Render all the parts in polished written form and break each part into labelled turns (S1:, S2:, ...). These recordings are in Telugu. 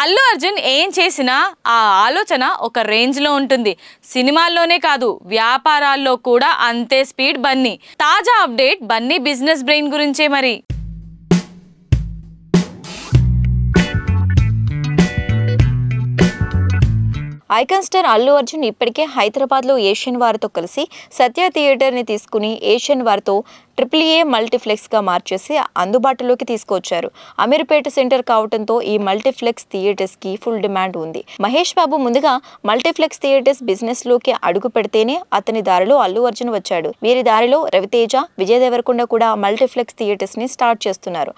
S1: అల్లు అర్జున్ ఏం చేసినా ఆ ఆలోచన ఒక రేంజ్లో ఉంటుంది. సినిమాల్లోనే కాదు వ్యాపారాల్లో కూడా అంతే స్పీడ్ బన్నీ. తాజా అప్డేట్ బన్నీ బిజినెస్ బ్రెయిన్ గురించే మరి.
S2: ఐకాన్ స్టార్ అల్లు అర్జున్ ఇప్పటికే హైదరాబాద్లో ఏషియన్ వారితో కలిసి సత్య థియేటర్ని తీసుకుని ఏషియన్ వారితో AAA మల్టీప్లెక్స్గా మార్చేసి అందుబాటులోకి తీసుకొచ్చారు. అమీర్పేట సెంటర్ కావడంతో ఈ మల్టీప్లెక్స్ థియేటర్స్కి ఫుల్ డిమాండ్ ఉంది. మహేష్ బాబు ముందుగా మల్టీప్లెక్స్ థియేటర్స్ బిజినెస్లోకి అడుగు పెడితేనే అతని దారిలో అల్లు అర్జున్ వచ్చాడు. వీరి దారిలో రవితేజ, విజయ్ దేవరకొండ కూడా మల్టీప్లెక్స్ థియేటర్స్ని స్టార్ట్ చేస్తున్నారు.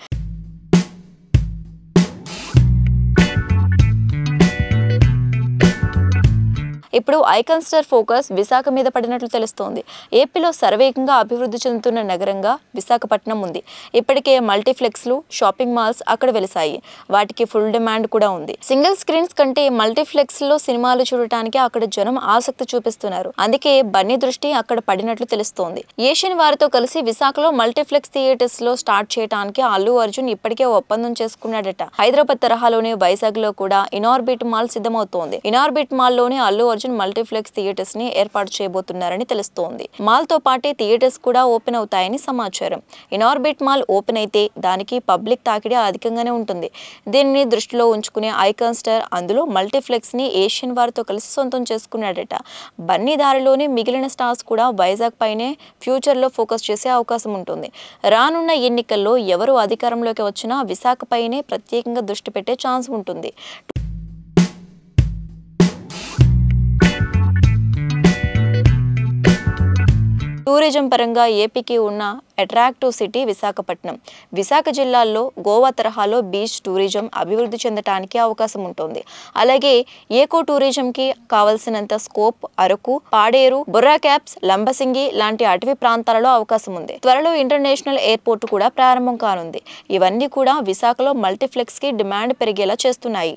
S2: ఇప్పుడు ఐకాన్ స్టార్ ఫోకస్ విశాఖ మీద పడినట్లు తెలుస్తోంది. ఏపీలో శరవేగంగా అభివృద్ధి చెందుతున్న నగరంగా విశాఖపట్నం ఉంది. ఇప్పటికే మల్టీప్లెక్స్లు, షాపింగ్ మాల్స్ అక్కడ వెలిసాయి. వాటికి ఫుల్ డిమాండ్ కూడా ఉంది. సింగిల్ స్క్రీన్స్ కంటే మల్టీప్లెక్స్లో సినిమాలు చూడటానికి అక్కడ జనం ఆసక్తి చూపిస్తున్నారు. అందుకే బన్నీ దృష్టి అక్కడ పడినట్లు తెలుస్తోంది. ఏషియన్ వారితో కలిసి విశాఖలో మల్టీప్లెక్స్ థియేటర్స్ లో స్టార్ట్ చేయడానికి అల్లు అర్జున్ ఇప్పటికే ఒప్పందం చేసుకున్నాడట. హైదరాబాద్ తరహాలోనే వైజాగ్ లో కూడా ఇనార్బిట్ మాల్ సిద్ధమవుతోంది. ఇనార్బిట్ మాల్ లోనే అల్లు అర్జున్ మల్టీప్లెక్స్ థియేటర్స్ ని ఏర్పాటు చేయబోతున్నారని తెలుస్తోంది. మాల్ తో పాటే థియేటర్స్ కూడా ఓపెన్ అవుతాయని సమాచారం. ఇనార్బిట్ మాల్ ఓపెన్ అయితే దానికి పబ్లిక్ తాకిడి అధికంగానే ఉంటుంది. దీనిని దృష్టిలో ఉంచుకునే ఐకాన్ స్టార్ అందులో మల్టీప్లెక్స్ ని ఏషియన్ వారితో కలిసి సొంతం చేసుకున్నాడట. బన్నీ దారిలోనే మిగిలిన స్టార్స్ కూడా వైజాగ్ పైనే ఫ్యూచర్ లో ఫోకస్ చేసే అవకాశం ఉంటుంది. రానున్న ఎన్నికల్లో ఎవరు అధికారంలోకి వచ్చినా విశాఖ పైనే ప్రత్యేకంగా దృష్టి పెట్టే ఛాన్స్ ఉంటుంది. టూరిజం పరంగా ఏపీకి ఉన్న అట్రాక్టివ్ సిటీ విశాఖపట్నం. విశాఖ జిల్లాల్లో గోవా తరహాలో బీచ్ టూరిజం అభివృద్ధి చెందడానికి అవకాశం ఉంటుంది. అలాగే ఏకో టూరిజంకి కావలసినంత స్కోప్ అరకు, పాడేరు, బుర్రా క్యాప్స్, లంబసింగి లాంటి అటవీ ప్రాంతాలలో అవకాశం ఉంది. త్వరలో ఇంటర్నేషనల్ ఎయిర్పోర్ట్ కూడా ప్రారంభం కానుంది. ఇవన్నీ కూడా విశాఖలో మల్టీప్లెక్స్ కి డిమాండ్ పెరిగేలా చేస్తున్నాయి.